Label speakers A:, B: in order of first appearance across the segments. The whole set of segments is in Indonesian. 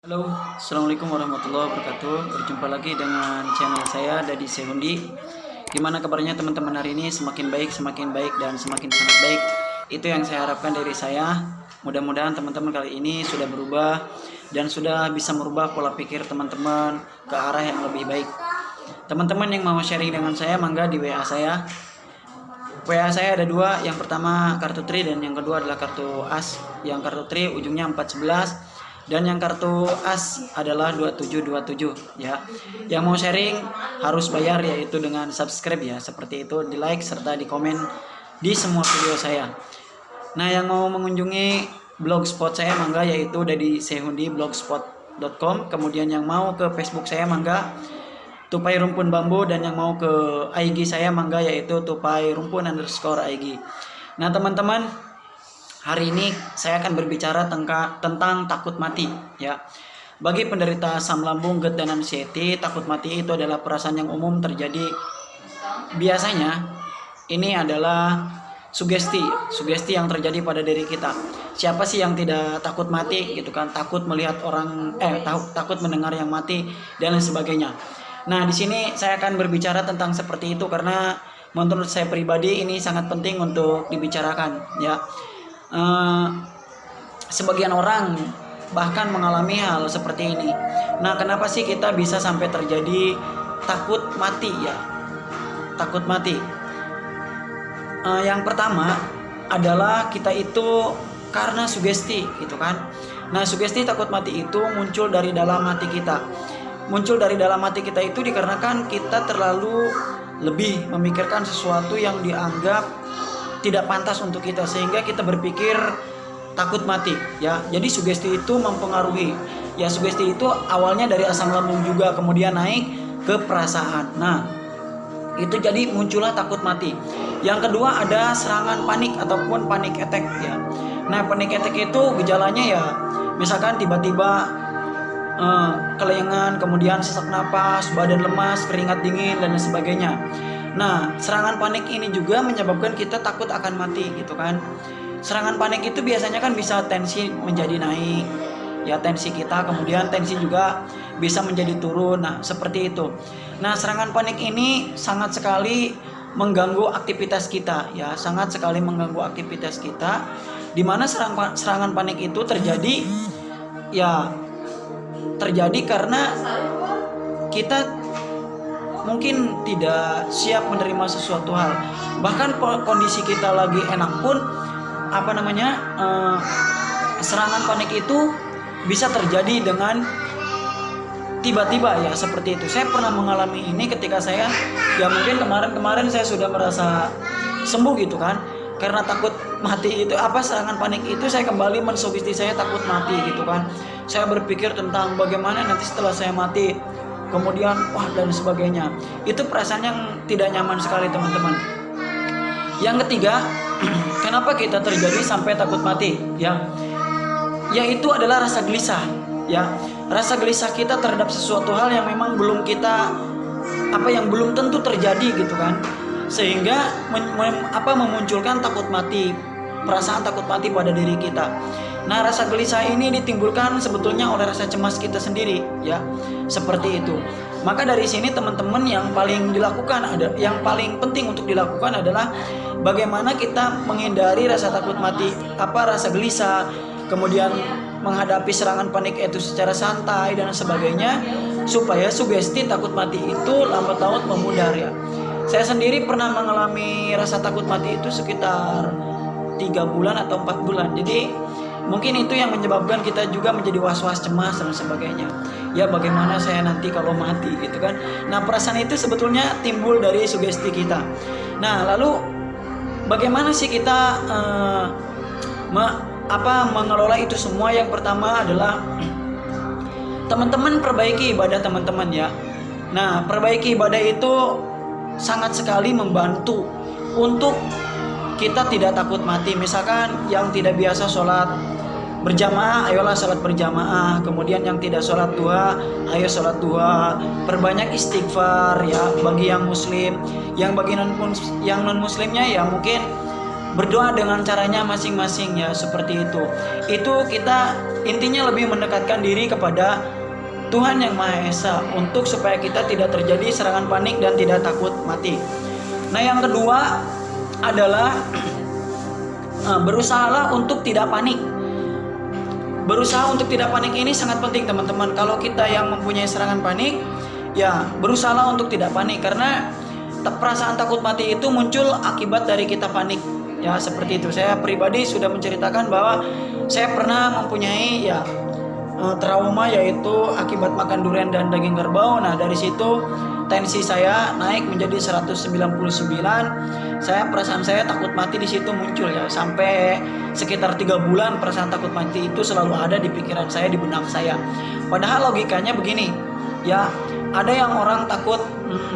A: Halo, Assalamualaikum warahmatullahi wabarakatuh. Berjumpa lagi dengan channel saya, Dadi Sehundi. Gimana kabarnya teman-teman hari ini? Semakin baik, dan semakin sangat baik. Itu yang saya harapkan dari saya. Mudah-mudahan teman-teman kali ini sudah berubah dan sudah bisa merubah pola pikir teman-teman ke arah yang lebih baik. Teman-teman yang mau sharing dengan saya, mangga di WA saya. WA saya ada dua, yang pertama kartu tri dan yang kedua adalah kartu as. Yang kartu tri ujungnya 411 dan yang kartu as adalah 2727 ya. Yang mau sharing harus bayar, yaitu dengan subscribe ya, seperti itu, di like serta di komen di semua video saya. Nah, yang mau mengunjungi blogspot saya mangga, yaitu dari Sehundi blogspot.com. Kemudian yang mau ke Facebook saya mangga Tupai Rumpun Bambu, dan yang mau ke IG saya mangga, yaitu Tupai Rumpun _IG. Nah teman-teman, hari ini saya akan berbicara tentang takut mati ya. Bagi penderita asam lambung, GERD dan anxiety, takut mati itu adalah perasaan yang umum terjadi. Biasanya ini adalah sugesti yang terjadi pada diri kita. Siapa sih yang tidak takut mati gitu kan? Takut melihat orang takut mendengar yang mati dan lain sebagainya. Nah, di sini saya akan berbicara tentang seperti itu karena menurut saya pribadi ini sangat penting untuk dibicarakan ya. Sebagian orang bahkan mengalami hal seperti ini. Nah, kenapa sih kita bisa sampai terjadi takut mati ya? Takut mati. Yang pertama adalah kita itu karena sugesti gitu kan. Nah, sugesti takut mati itu muncul dari dalam hati kita. Muncul dari dalam hati kita itu dikarenakan kita terlalu lebih memikirkan sesuatu yang dianggap tidak pantas untuk kita, sehingga kita berpikir takut mati ya. Jadi sugesti itu mempengaruhi ya. Sugesti itu awalnya dari asam lambung juga, kemudian naik ke perasaan. Nah, itu jadi muncullah takut mati. Yang kedua ada serangan panik ataupun panic attack ya. Nah, panic attack itu gejalanya ya misalkan tiba-tiba kelengan, kemudian sesak napas, badan lemas, keringat dingin dan sebagainya. Nah, serangan panik ini juga menyebabkan kita takut akan mati gitu kan. Serangan panik itu biasanya kan bisa tensi menjadi naik ya, tensi kita, kemudian tensi juga bisa menjadi turun. Nah, seperti itu. Nah, serangan panik ini sangat sekali mengganggu aktivitas kita ya, sangat sekali mengganggu aktivitas kita, di mana serangan panik itu terjadi ya, terjadi karena kita mungkin tidak siap menerima sesuatu hal. Bahkan kondisi kita lagi enak pun serangan panik itu bisa terjadi dengan tiba-tiba ya, seperti itu. Saya pernah mengalami ini ketika saya ya mungkin kemarin saya sudah merasa sembuh gitu kan. Karena takut mati itu serangan panik itu, saya kembali mensugesti saya takut mati gitu kan. Saya berpikir tentang bagaimana nanti setelah saya mati, kemudian dan sebagainya. Itu perasaan yang tidak nyaman sekali teman-teman. Yang ketiga, kenapa kita terjadi sampai takut mati ya, yaitu adalah rasa gelisah ya. Rasa gelisah kita terhadap sesuatu hal yang memang belum belum tentu terjadi gitu kan, sehingga memunculkan takut mati, perasaan takut mati pada diri kita. Nah, rasa gelisah ini ditimbulkan sebetulnya oleh rasa cemas kita sendiri ya, seperti itu. Maka dari sini teman-teman, yang paling penting untuk dilakukan adalah bagaimana kita menghindari rasa takut mati, rasa gelisah, kemudian menghadapi serangan panik itu secara santai dan sebagainya, supaya sugesti takut mati itu lambat laun memudar ya. Saya sendiri pernah mengalami rasa takut mati itu sekitar 3 bulan atau 4 bulan. Jadi mungkin itu yang menyebabkan kita juga menjadi was-was, cemas dan sebagainya. Ya, bagaimana saya nanti kalau mati gitu kan. Nah, perasaan itu sebetulnya timbul dari sugesti kita. Nah, lalu bagaimana sih kita mengelola itu semua? Yang pertama adalah teman-teman perbaiki ibadah teman-teman ya. Nah, perbaiki ibadah itu sangat sekali membantu untuk kita tidak takut mati. Misalkan yang tidak biasa sholat berjamaah, ayolah sholat berjamaah. Kemudian yang tidak sholat duha, ayo sholat duha. Perbanyak istighfar ya bagi yang muslim. Yang bagi non muslimnya ya mungkin berdoa dengan caranya masing-masing ya, seperti itu. Itu kita intinya lebih mendekatkan diri kepada Tuhan Yang Maha Esa untuk supaya kita tidak terjadi serangan panik dan tidak takut mati. Nah, yang kedua adalah berusahalah untuk tidak panik. Berusaha untuk tidak panik ini sangat penting teman-teman. Kalau kita yang mempunyai serangan panik, ya berusahalah untuk tidak panik, karena perasaan takut mati itu muncul akibat dari kita panik. Ya seperti itu. Saya pribadi sudah menceritakan bahwa saya pernah mempunyai trauma, yaitu akibat makan durian dan daging kerbau. Nah, dari situ tensi saya naik menjadi 199. Perasaan saya takut mati di situ muncul ya. Sampai sekitar 3 bulan perasaan takut mati itu selalu ada di pikiran saya, di benak saya. Padahal logikanya begini, ya ada yang orang takut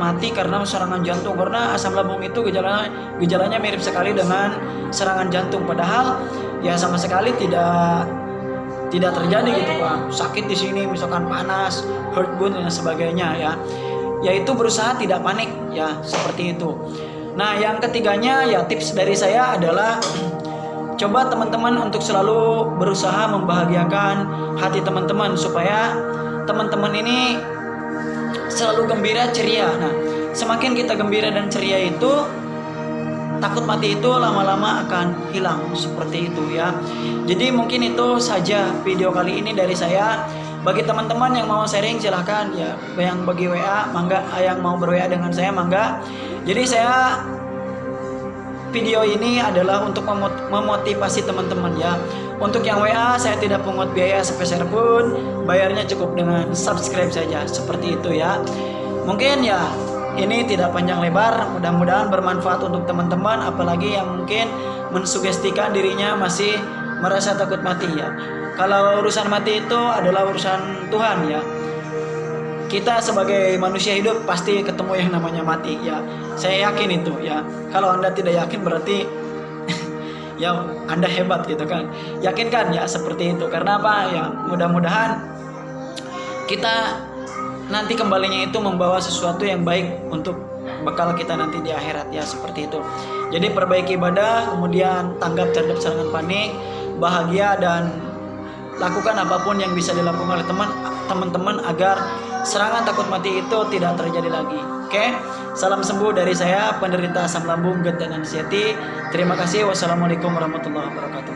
A: mati karena serangan jantung, karena asam lambung itu gejalanya mirip sekali dengan serangan jantung. Padahal ya sama sekali tidak terjadi gitu Pak. Sakit di sini misalkan panas, heart burn dan sebagainya ya. Yaitu berusaha tidak panik ya, seperti itu. Nah, yang ketiganya ya, tips dari saya adalah coba teman-teman untuk selalu berusaha membahagiakan hati teman-teman supaya teman-teman ini selalu gembira, ceria. Nah, semakin kita gembira dan ceria itu, takut mati itu lama-lama akan hilang, seperti itu ya. Jadi mungkin itu saja video kali ini dari saya. Bagi teman-teman yang mau sharing silahkan ya, yang bagi WA mangga, yang mau ber-WA dengan saya mangga. Jadi saya video ini adalah untuk memotivasi teman-teman ya. Untuk yang WA saya tidak pungut biaya sepeser pun, bayarnya cukup dengan subscribe saja, seperti itu ya. Mungkin ya ini tidak panjang lebar, mudah-mudahan bermanfaat untuk teman-teman, apalagi yang mungkin mensugestikan dirinya masih merasa takut mati ya. Kalau urusan mati itu adalah urusan Tuhan ya. Kita sebagai manusia hidup pasti ketemu yang namanya mati ya. Saya yakin itu ya. Kalau Anda tidak yakin berarti ya Anda hebat gitu kan. Yakinkan ya seperti itu. Karena apa ya, mudah-mudahan kita nanti kembalinya itu membawa sesuatu yang baik untuk bekal kita nanti di akhirat ya, seperti itu. Jadi perbaiki ibadah, kemudian tanggap terhadap serangan panik, bahagia, dan lakukan apapun yang bisa dilakukan oleh teman-teman agar serangan takut mati itu tidak terjadi lagi. Oke, salam sembuh dari saya, penderita asam lambung, GERD dan anxiety. Terima kasih. Wassalamualaikum warahmatullahi wabarakatuh.